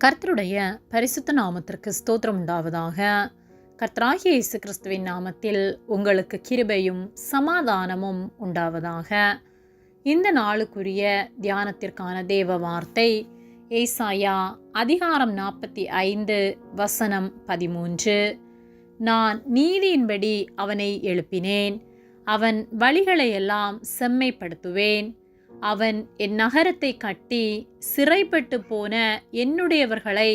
கர்த்தருடைய பரிசுத்த நாமத்திற்கு ஸ்தோத்திரம் உண்டாவதாக. கர்த்தராகிய இயேசு கிறிஸ்துவின் நாமத்தில் உங்களுக்கு கிருபையும் சமாதானமும் உண்டாவதாக. இந்த நாளுக்குரிய தியானத்திற்கான தேவ வார்த்தை ஏசாயா அதிகாரம் 45 வசனம் 13. நான் நீதியின்படி அவனை எழுப்பினேன், அவன் வழிகளையெல்லாம் செம்மைப்படுத்துவேன். அவன் என் நகரத்தை கட்டி சிறைப்பட்டு போன என்னுடையவர்களை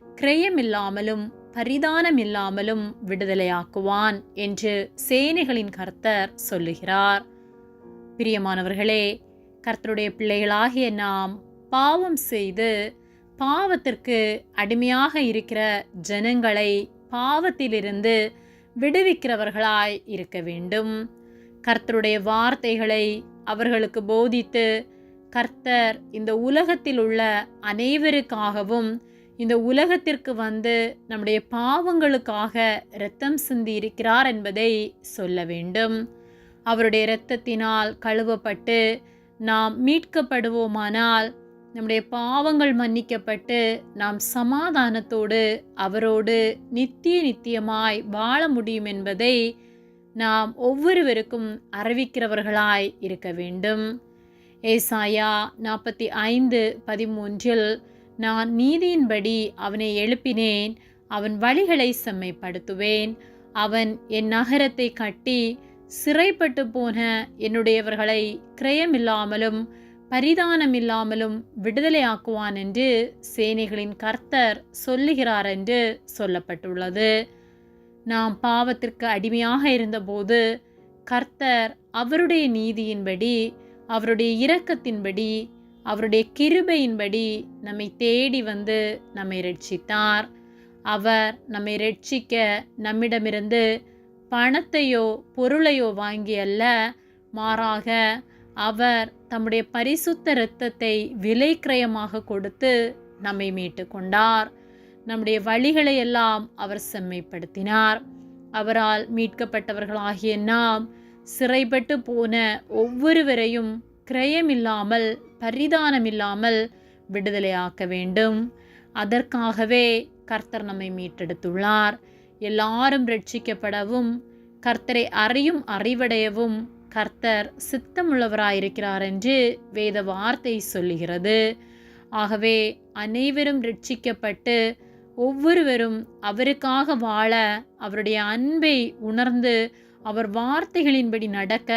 கிரயமில்லாமலும் பரிதானமில்லாமலும் விடுதலையாக்குவான் என்று சேனைகளின் கர்த்தர் சொல்லுகிறார். பிரியமானவர்களே, கர்த்தருடைய பிள்ளைகளாகிய நாம் பாவம் செய்து பாவத்திற்கு அடிமையாக இருக்கிற ஜனங்களை பாவத்திலிருந்து விடுவிக்கிறவர்களாய் இருக்க வேண்டும். கர்த்தருடைய வார்த்தைகளை அவர்களுக்கு போதித்து கர்த்தர் இந்த உலகத்தில் உள்ள அனைவருக்காகவும் இந்த உலகத்திற்கு வந்து நம்முடைய பாவங்களுக்காக இரத்தம் சிந்தி இருக்கிறார் என்பதை சொல்ல வேண்டும். அவருடைய இரத்தத்தினால் கழுவப்பட்டு நாம் மீட்கப்படுவோமானால் நம்முடைய பாவங்கள் மன்னிக்கப்பட்டு நாம் சமாதானத்தோடு அவரோடு நித்தியமாய் வாழ முடியும் என்பதை நாம் ஒவ்வொருவருக்கும் அறிவிக்கிறவர்களாய் இருக்க வேண்டும். ஏசாயா 45:13 நான் நீதியின்படி அவனை எழுப்பினேன், அவன் வழிகளை செம்மைப்படுத்துவேன். அவன் என் நகரத்தை கட்டி சிறைப்பட்டு போன என்னுடையவர்களை கிரயமில்லாமலும் பரிதானமில்லாமலும் விடுதலையாக்குவான் என்று சேனைகளின் கர்த்தர் சொல்லுகிறார் என்று சொல்லப்பட்டுள்ளது. நாம் பாவத்திற்கு அடிமையாக இருந்தபோது கர்த்தர் அவருடைய நீதியின்படி, அவருடைய இரக்கத்தின்படி, அவருடைய கிருபையின்படி நம்மை தேடி வந்து நம்மை ரட்சித்தார். அவர் நம்மை ரட்சிக்க நம்மிடமிருந்து பணத்தையோ பொருளையோ வாங்கி அல்ல, மாறாக அவர் தம்முடைய பரிசுத்த இரத்தத்தை விலை கிரயமாக கொடுத்து நம்மை மீட்டு கொண்டார். நம்முடைய வழிகளை எல்லாம் அவர் செம்மைப்படுத்தினார். அவரால் மீட்கப்பட்டவர்களாகிய நாம் சிறைப்பட்டு போன ஒவ்வொருவரையும் கிரயமில்லாமல் பரிதானமில்லாமல் விடுதலையாக்க வேண்டும். அதற்காகவே கர்த்தர் நம்மை மீட்டெடுத்துள்ளார். எல்லாரும் ரட்சிக்கப்படவும் கர்த்தரை அறியும் அறிவடையவும் கர்த்தர் சித்தமுள்ளவராயிருக்கிறார் என்று வேத வார்த்தை சொல்லுகிறது. ஆகவே அனைவரும் ரட்சிக்கப்பட்டு ஒவ்வொருவரும் அவருக்காக வாழ, அவருடைய அன்பை உணர்ந்து அவர் வார்த்தைகளின்படி நடக்க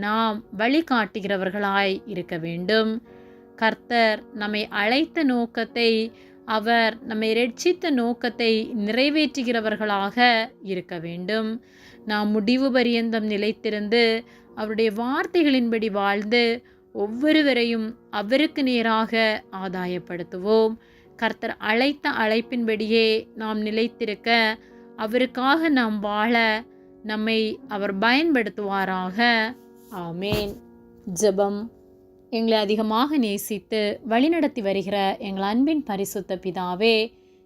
நாம் வழிகாட்டுகிறவர்களாய் இருக்க வேண்டும். கர்த்தர் நம்மை அழைத்த நோக்கத்தை, அவர் நம்மை ரட்சித்த நோக்கத்தை நிறைவேற்றுகிறவர்களாக இருக்க வேண்டும். நாம் முடிவு பரியந்தம் நிலைத்திருந்து அவருடைய வார்த்தைகளின்படி வாழ்ந்து ஒவ்வொருவரையும் அவருக்கு நேராக ஆதாயப்படுத்துவோம். கர்த்தர் அழைத்த அழைப்பின்படியே நாம் நிலைத்திருக்க, அவருக்காக நாம் வாழ நம்மை அவர் பயன்படுத்துவாராக. ஆமேன். ஜெபம். எங்களை அதிகமாக நேசித்து வழிநடத்தி வருகிற எங்கள் அன்பின் பரிசுத்த பிதாவே,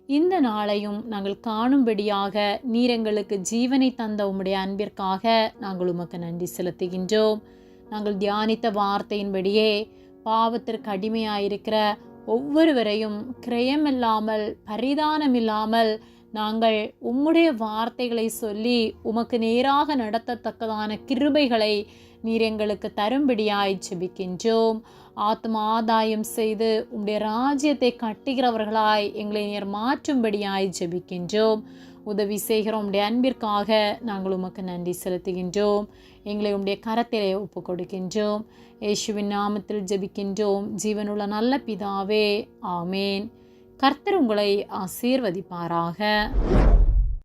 இந்த நாளையும் நாங்கள் காணும்படியாக நீர் எங்களுக்கு ஜீவனை தந்த உம்முடைய அன்பிற்காக நாங்கள் உமக்கு நன்றி செலுத்துகின்றோம். நாங்கள் தியானித்த வார்த்தையின்படியே பாவத்திற்கு அடிமையாயிருக்கிற ஒவ்வொருவரையும் கிரயமில்லாமல் பரிதானமில்லாமல் நாங்கள் உம்முடைய வார்த்தைகளை சொல்லி உமக்கு நேராக நடத்தத்தக்கதான கிருபைகளை நீர் எங்களுக்கு தரும்படியாய் ஜெபிக்கின்றோம். ஆத்ம ஆதாயம் செய்து உம்முடைய ராஜ்யத்தை கட்டுகிறவர்களாய் எங்களை நீர் மாற்றும்படியாய் ஜெபிக்கின்றோம். உதவி செய்கிற உம்முடைய அன்பிற்காக நாங்கள் உமக்கு நன்றி செலுத்துகின்றோம். எங்களை உம்முடைய கரத்திலே ஒப்பு கொடுக்கின்றோம். இயேசுவின் நாமத்தில் ஜெபிக்கின்றோம் ஜீவனுள்ள நல்ல பிதாவே, ஆமேன். கர்த்தர் உங்களை ஆசீர்வதிப்பாராக.